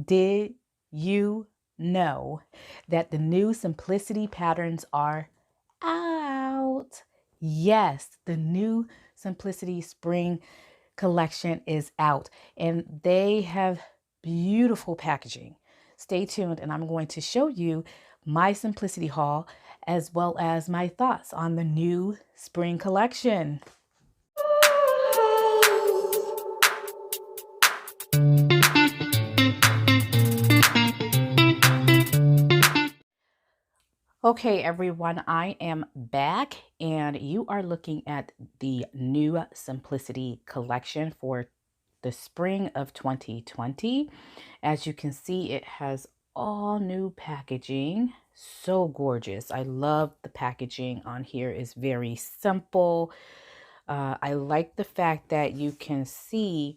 Did you know that the new simplicity patterns are out? Yes, the new simplicity spring collection is out and they have beautiful packaging. Stay tuned and I'm going to show you my simplicity haul as well as my thoughts on the new spring collection. Okay, everyone, I am back and you are looking at the new Simplicity collection for the spring of 2020. As you can see, it has all new packaging. So gorgeous. I love the packaging on here. It's very simple. I like the fact that you can see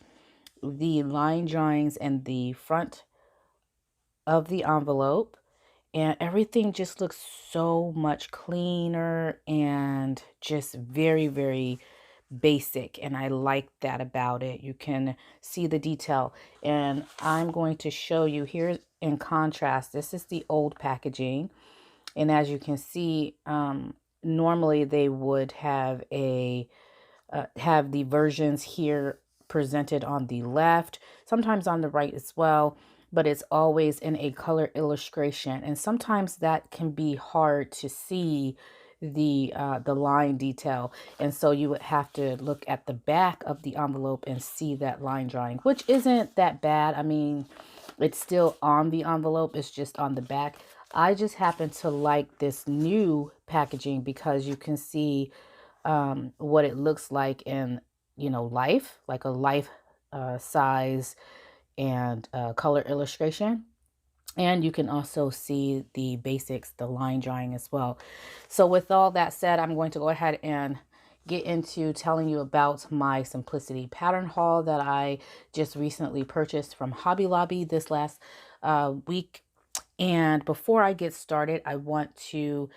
the line drawings in the front of the envelope. And everything just looks so much cleaner and just very, very basic. And I like that about it. You can see the detail. And I'm going to show you here in contrast. This is the old packaging. And as you can see, normally they would have have the versions here presented on the left, sometimes on the right as well, but it's always in a color illustration. And sometimes that can be hard to see the line detail. And so you would have to look at the back of the envelope and see that line drawing, which isn't that bad. I mean, it's still on the envelope, it's just on the back. I just happen to like this new packaging because you can see what it looks like in, life, like a life size and color illustration. And you can also see the basics, the line drawing as well. So with all that said, I'm going to go ahead and get into telling you about my Simplicity pattern haul that I just recently purchased from Hobby Lobby this last week. And before I get started, I want to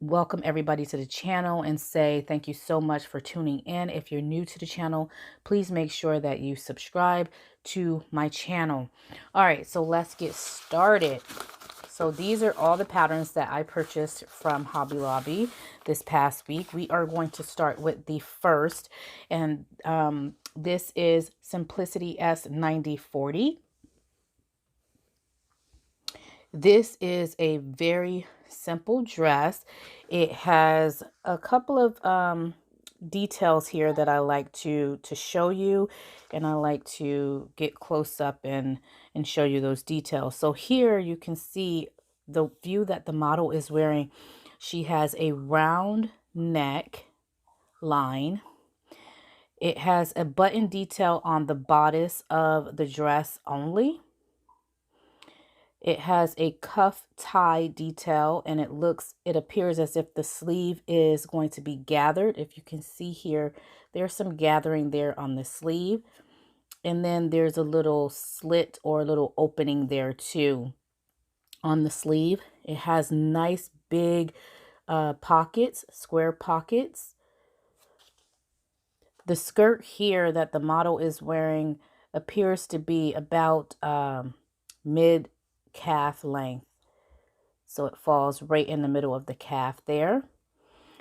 welcome everybody to the channel and say thank you so much for tuning in. If you're new to the channel, please make sure that you subscribe to my channel. All right, so let's get started. So these are all the patterns that I purchased from Hobby Lobby this past week. We are going to start with the first, and this is Simplicity S9040. This is a very simple dress. It has a couple of details here that I like to show you, and I like to get close up and show you those details. So here you can see the view that the model is wearing. She has a round neck line. It has a button detail on the bodice of the dress only. It has a cuff tie detail, and it appears as if the sleeve is going to be gathered. If you can see here, there's some gathering there on the sleeve. And then there's a little slit or a little opening there too on the sleeve. It has nice big pockets, square pockets. The skirt here that the model is wearing appears to be about mid calf length, so it falls right in the middle of the calf there.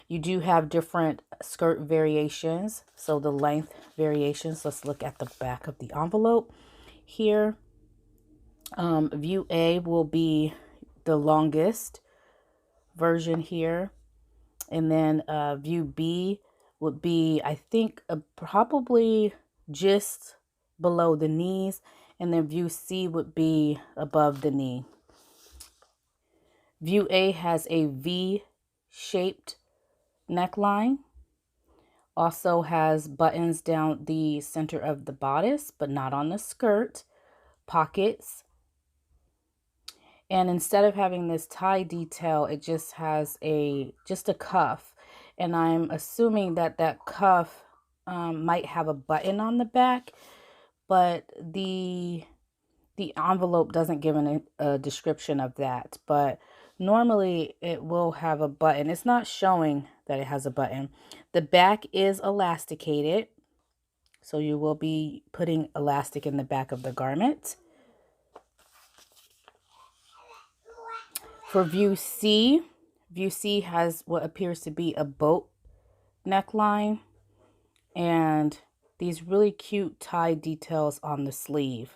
You do have different skirt variations, so the length variations. Let's look at the back of the envelope here. View A will be the longest version here, and then view B would be, I think, probably just below the knees, and then view C would be above the knee. View A has a V-shaped neckline. Also has buttons down the center of the bodice, but not on the skirt. Pockets. And instead of having this tie detail, it just has just a cuff. And I'm assuming that that cuff might have a button on the back, but the envelope doesn't give a description of that. But normally it will have a button. It's not showing that it has a button. The back is elasticated, so you will be putting elastic in the back of the garment. For view C has what appears to be a boat neckline and these really cute tie details on the sleeve.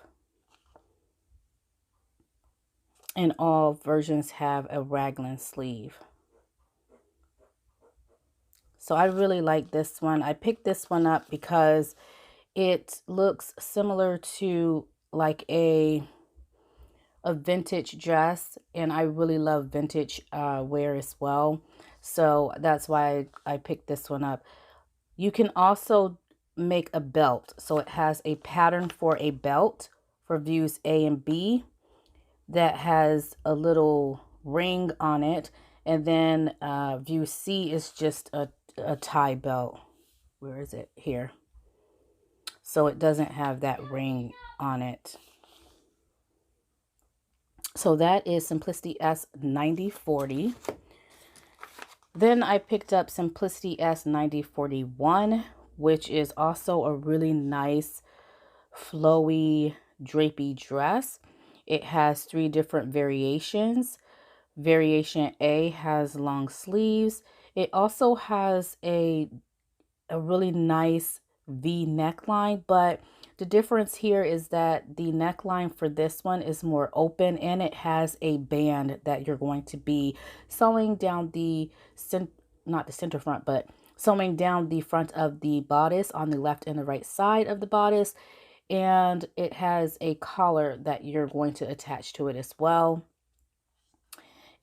And all versions have a raglan sleeve. So I really like this one. I picked this one up because it looks similar to like a vintage dress, and I really love vintage wear as well. So that's why I picked this one up. You can also make a belt. So it has a pattern for a belt for views A and B that has a little ring on it. And then view C is just a tie belt. Where is it? Here. So it doesn't have that ring on it. So that is Simplicity S 9040. Then I picked up Simplicity S 9041, which is also a really nice flowy drapey dress. It has 3 different variations. Variation A has long sleeves. It also has a really nice V neckline, but the difference here is that the neckline for this one is more open and it has a band that you're going to be sewing down the, not the center front, but sewing down the front of the bodice on the left and the right side of the bodice. And it has a collar that you're going to attach to it as well.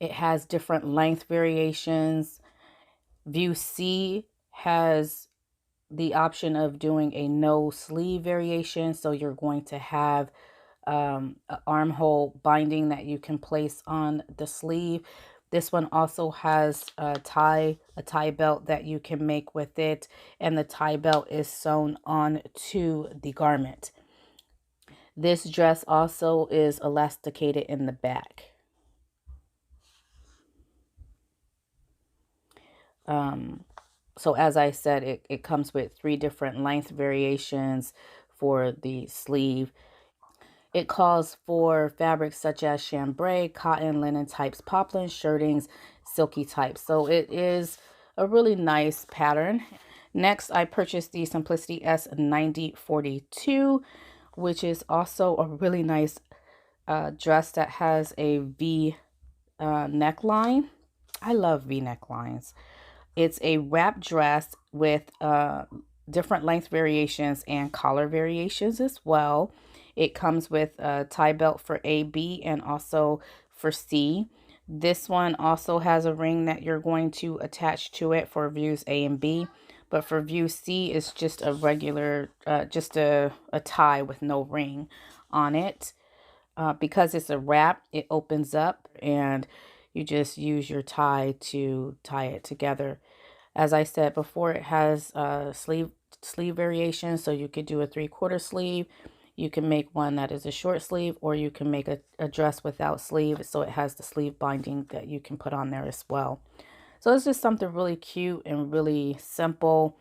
It has different length variations. View C has the option of doing a no sleeve variation. So you're going to have an armhole binding that you can place on the sleeve. This one also has a tie belt that you can make with it, and the tie belt is sewn on to the garment. This dress also is elasticated in the back. So as I said, it comes with 3 different length variations for the sleeve. It calls for fabrics such as chambray, cotton, linen types, poplin, shirtings, silky types. So it is a really nice pattern. Next, I purchased the Simplicity S 9042, which is also a really nice dress that has a V neckline. I love V necklines. It's a wrap dress with different length variations and collar variations as well. It comes with a tie belt for A, B, and also for C. This one also has a ring that you're going to attach to it for views A and B. But for view C, it's just a regular, just a tie with no ring on it. Because it's a wrap, it opens up and you just use your tie to tie it together. As I said before, it has sleeve variation, so you could do a 3/4 sleeve. You can make one that is a short sleeve, or you can make a dress without sleeve, so it has the sleeve binding that you can put on there as well. So it's just something really cute and really simple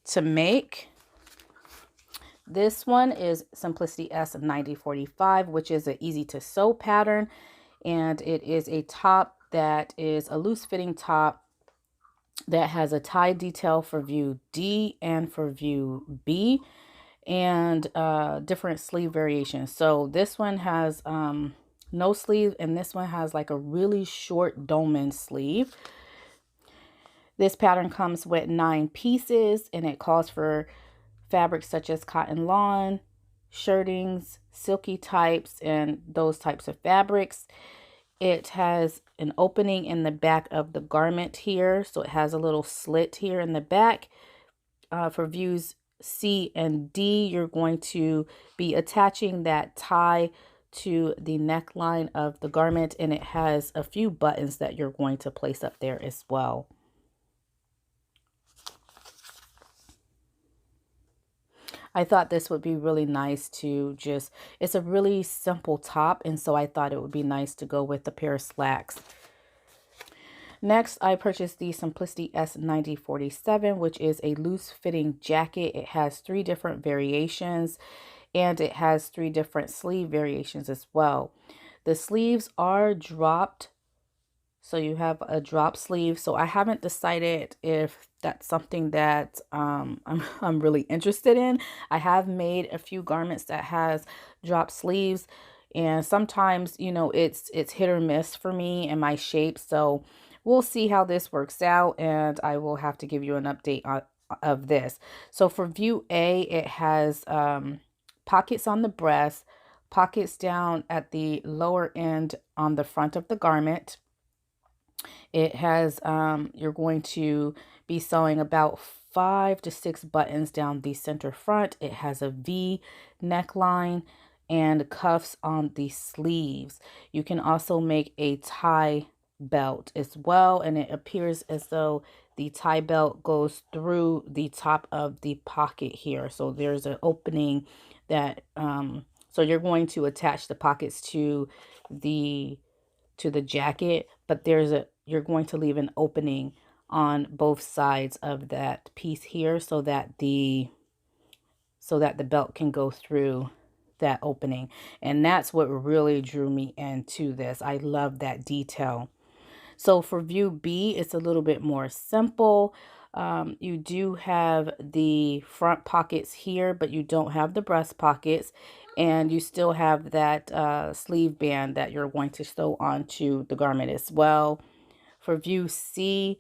to make. This one is Simplicity S 9045, which is an easy to sew pattern, and it is a top that is a loose fitting top that has a tie detail for view D and for view B, and different sleeve variations. So this one has no sleeve, and this one has like a really short dolman sleeve. This pattern comes with 9 pieces, and it calls for fabrics such as cotton lawn, shirtings, silky types, and those types of fabrics. It has an opening in the back of the garment here. So it has a little slit here in the back. For views C and D, you're going to be attaching that tie to the neckline of the garment, and it has a few buttons that you're going to place up there as well. I thought this would be really nice to just, it's a really simple top, and so I thought it would be nice to go with a pair of slacks. Next, I purchased the Simplicity S 9047, which is a loose fitting jacket. It has 3 different variations, and it has 3 different sleeve variations as well. The sleeves are dropped So you have a drop sleeve. So I haven't decided if that's something that I'm really interested in. I have made a few garments that has drop sleeves, and sometimes, you know, it's hit or miss for me and my shape. So we'll see how this works out, and I will have to give you an update of this. So for view A, it has pockets on the breast, pockets down at the lower end on the front of the garment. It has, you're going to be sewing about 5 to 6 buttons down the center front. It has a V neckline and cuffs on the sleeves. You can also make a tie belt as well, and it appears as though the tie belt goes through the top of the pocket here. So there's an opening that, so you're going to attach the pockets the to the jacket, but you're going to leave an opening on both sides of that piece here so that the belt can go through that opening. And that's what really drew me into this. I love that detail. So for view B, it's a little bit more simple. You do have the front pockets here, but you don't have the breast pockets. And you still have that sleeve band that you're going to sew onto the garment as well. For view C,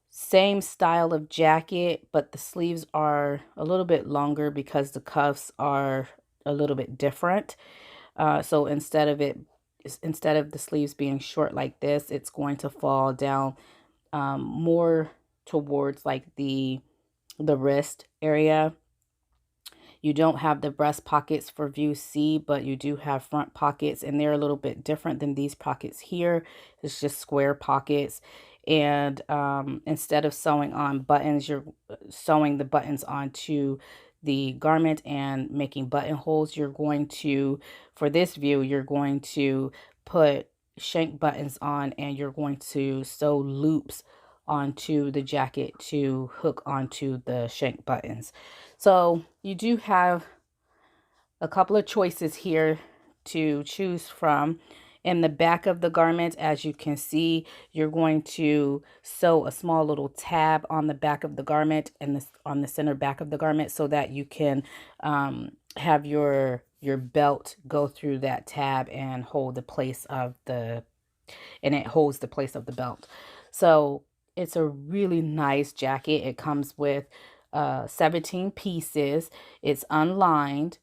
same style of jacket, but the sleeves are a little bit longer because the cuffs are a little bit different. So instead of the sleeves being short like this, it's going to fall down more towards like the wrist area. You don't have the breast pockets for view C, but you do have front pockets, and they're a little bit different than these pockets here. It's just square pockets. And instead of sewing on buttons, you're sewing the buttons onto the garment and making buttonholes. You're going to, for this view, you're going to put shank buttons on, and you're going to sew loops onto the jacket to hook onto the shank buttons. So you do have a couple of choices here to choose from. In the back of the garment, as you can see, you're going to sew a small little tab on the back of the garment and on the center back of the garment so that you can have your belt go through that tab and hold the place of it holds the place of the belt. So it's a really nice jacket. It comes with 17 pieces. It's unlined.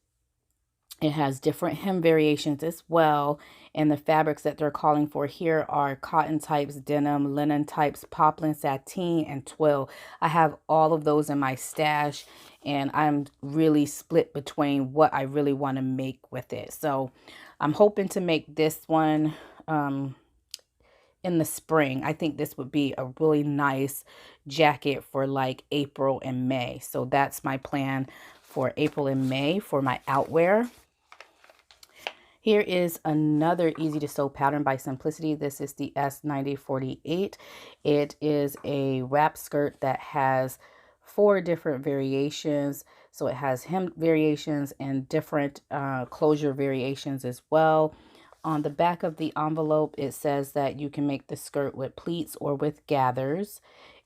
It has different hem variations as well. And the fabrics that they're calling for here are cotton types, denim, linen types, poplin, sateen, and twill. I have all of those in my stash, and I'm really split between what I really want to make with it. So I'm hoping to make this one in the spring. I think this would be a really nice jacket for like April and May. So that's my plan for April and May for my outwear. Here is another easy to sew pattern by Simplicity. This is the S9048. It is a wrap skirt that has 4 different variations. So it has hem variations and different closure variations as well. On the back of the envelope, it says that you can make the skirt with pleats or with gathers.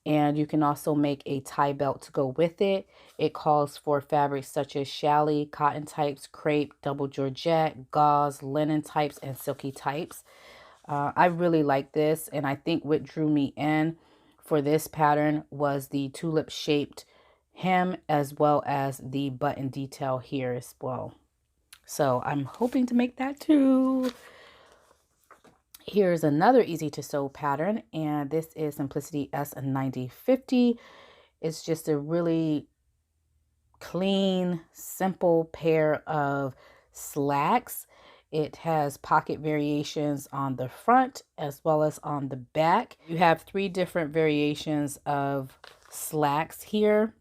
And you can also make a tie belt to go with it. It calls for fabrics such as challis, cotton types, crepe, double georgette, gauze, linen types, and silky types. I really like this, and I think what drew me in for this pattern was the tulip shaped hem as well as the button detail here as well. So I'm hoping to make that too. Here's another easy to sew pattern, and this is Simplicity S9050. It's just a really clean, simple pair of slacks. It has pocket variations on the front as well as on the back. You have 3 different variations of slacks here.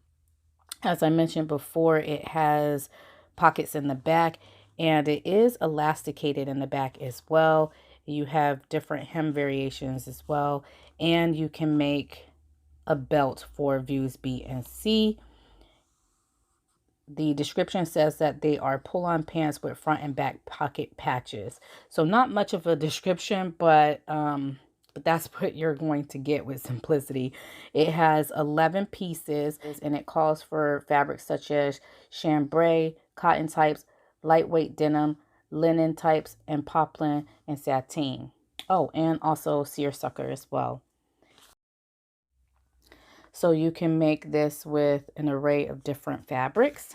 As I mentioned before, it has pockets in the back, and it is elasticated in the back as well. You have different hem variations as well, and you can make a belt for views B and C. The description says that they are pull-on pants with front and back pocket patches. So not much of a description, but but that's what you're going to get with Simplicity. It has 11 pieces and it calls for fabrics such as chambray, cotton types, lightweight denim, linen types, and poplin and sateen. Oh, and also seersucker as well. So you can make this with an array of different fabrics.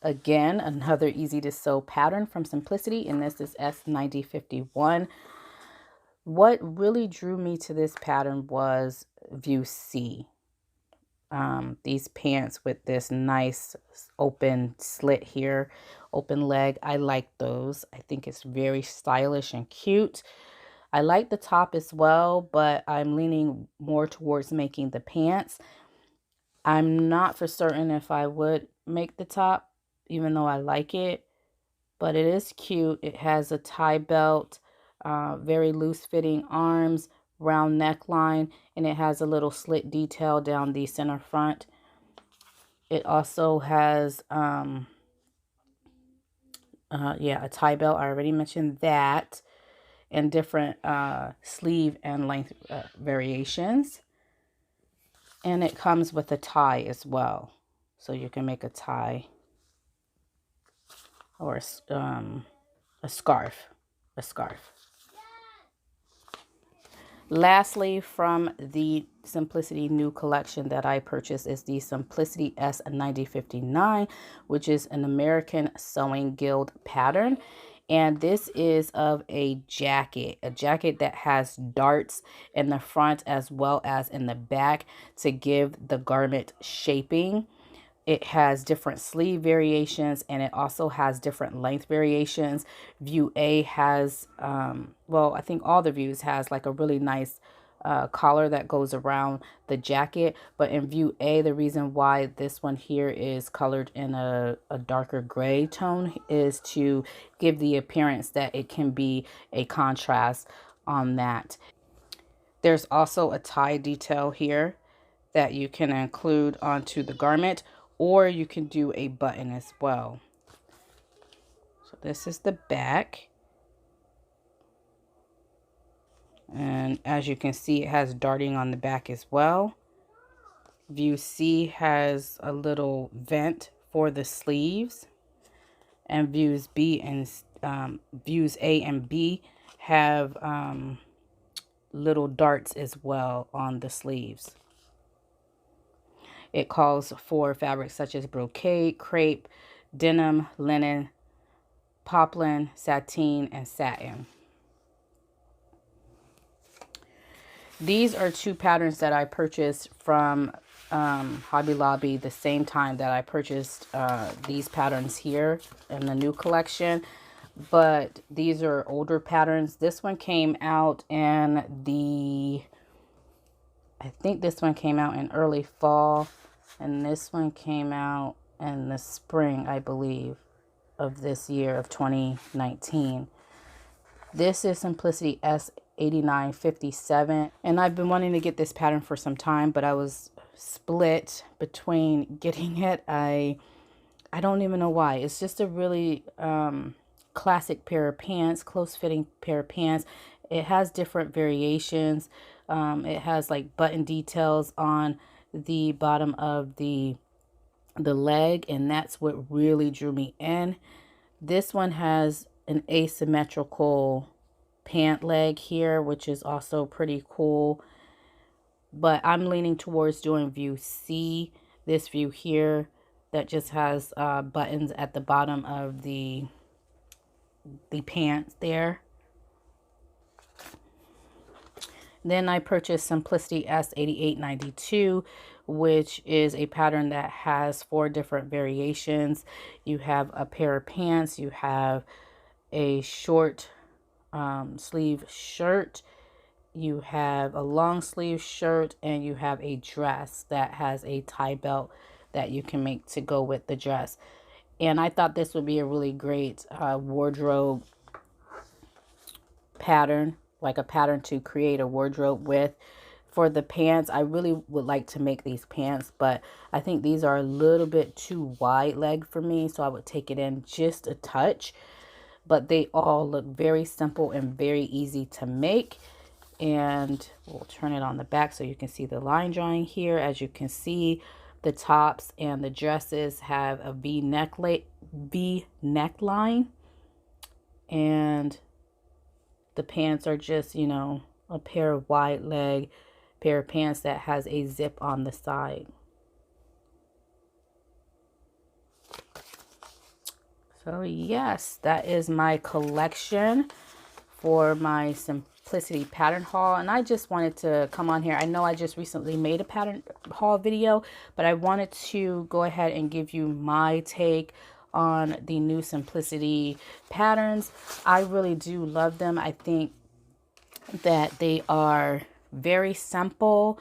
Again, another easy to sew pattern from Simplicity, and this is S9051. What really drew me to this pattern was view C. These pants with this nice open slit here, open leg. I like those. I think it's very stylish and cute. I like the top as well, but I'm leaning more towards making the pants. I'm not for certain if I would make the top, even though I like it, but it is cute. It has a tie belt, very loose fitting arms, round neckline, and it has a little slit detail down the center front. It also has, a tie belt. I already mentioned that, and different sleeve and length variations. And it comes with a tie as well. So you can make a tie or a scarf. Lastly, from the Simplicity new collection that I purchased is the Simplicity S9059, which is an American Sewing Guild pattern. And this is of a jacket that has darts in the front as well as in the back to give the garment shaping. It has different sleeve variations and it also has different length variations. View A has, well, I think all the views has like a really nice collar that goes around the jacket. But in view A, the reason why this one here is colored in a darker gray tone is to give the appearance that it can be a contrast on that. There's also a tie detail here that you can include onto the garment, or you can do a button as well. So this is the back. And as you can see, it has darting on the back as well. View C has a little vent for the sleeves. And views B and views A and B have little darts as well on the sleeves. It calls for fabrics such as brocade, crepe, denim, linen, poplin, sateen, and satin. These are two patterns that I purchased from Hobby Lobby the same time that I purchased these patterns here in the new collection. But these are older patterns. This one came out in I think this one came out in early fall. And this one came out in the spring, I believe, of this year of 2019. This is Simplicity S8957. And I've been wanting to get this pattern for some time, but I was split between getting it. I don't even know why. It's just a really classic pair of pants, close fitting pair of pants. It has different variations. It has like button details on the bottom of the leg, and that's what really drew me in. This one has an asymmetrical pant leg here, which is also pretty cool, but I'm leaning towards doing view C, this view here that just has buttons at the bottom of the pants there. Then I purchased Simplicity S8892, which is a pattern that has 4 different variations. You have a pair of pants, you have a short sleeve shirt, you have a long sleeve shirt, and you have a dress that has a tie belt that you can make to go with the dress. And I thought this would be a really great wardrobe pattern, like a pattern to create a wardrobe with. For the pants, I really would like to make these pants, but I think these are a little bit too wide leg for me, so I would take it in just a touch. But they all look very simple and very easy to make. and we'll turn it on the back so you can see the line drawing here. As you can see, the tops and the dresses have a V neckline, and the pants are just, you know, a pair of wide leg pair of pants that has a zip on the side. So yes, that is my collection for my simplicity pattern haul. And I just wanted to come on here. I know I just recently made a pattern haul video, but I wanted to go ahead and give you my take on the new simplicity patterns. I really do love them. I think that they are very simple,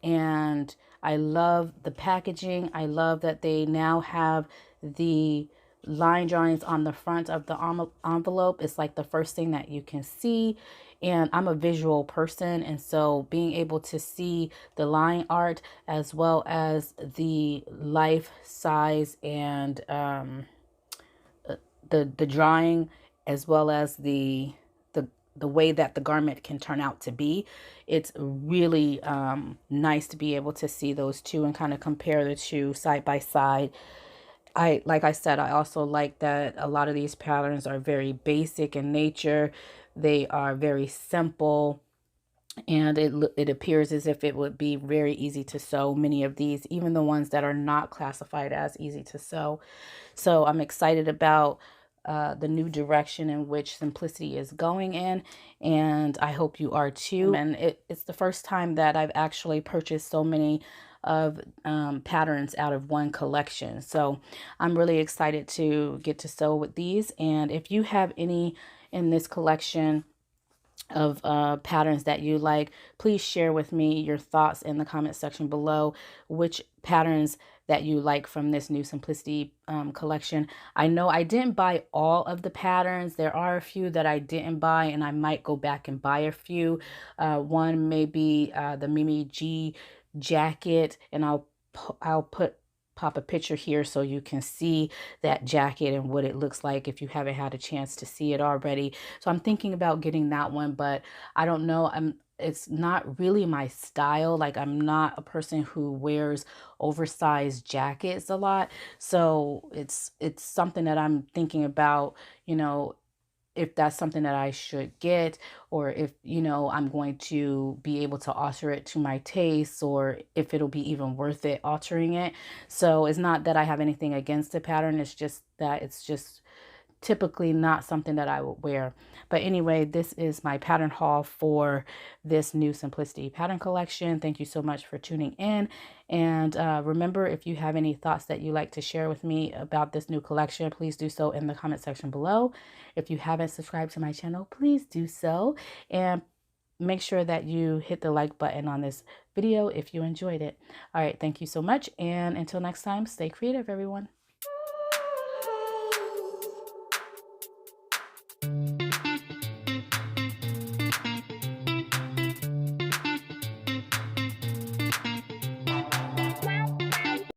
and I love the packaging. I love that they now have the line drawings on the front of the envelope. It's like the first thing that you can see, and I'm a visual person, and so being able to see the line art as well as the life size and the drawing, as well as the way that the garment can turn out to be. It's really nice to be able to see those two and kind of compare the two side by side. Like I said, I also like that a lot of these patterns are very basic in nature. They are very simple, and it appears as if it would be very easy to sew, many of these, even the ones that are not classified as easy to sew. So I'm excited about the new direction in which simplicity is going in, and I hope you are too. And it's the first time that I've actually purchased so many of patterns out of one collection, so I'm really excited to get to sew with these. And if you have any in this collection of patterns that you like, please share with me your thoughts in the comment section below, which patterns that you like from this new simplicity collection. I know I didn't buy all of the patterns. There are a few that I didn't buy, and I might go back and buy a few. One may be the Mimi G jacket, and I'll pop a picture here so you can see that jacket and what it looks like if you haven't had a chance to see it already. So I'm thinking about getting that one, but I don't know. It's not really my style. Like, I'm not a person who wears oversized jackets a lot. So it's something that I'm thinking about, you know, if that's something that I should get, or if, you know, I'm going to be able to alter it to my taste, or if it'll be even worth it altering it. So it's not that I have anything against the pattern. It's just that it's just typically not something that I would wear. But anyway, this is my pattern haul for this new simplicity pattern collection. Thank you so much for tuning in. And remember, if you have any thoughts that you like to share with me about this new collection, please do so in the comment section below. If you haven't subscribed to my channel, please do so. And make sure that you hit the like button on this video if you enjoyed it. All right, thank you so much. And until next time, stay creative, everyone.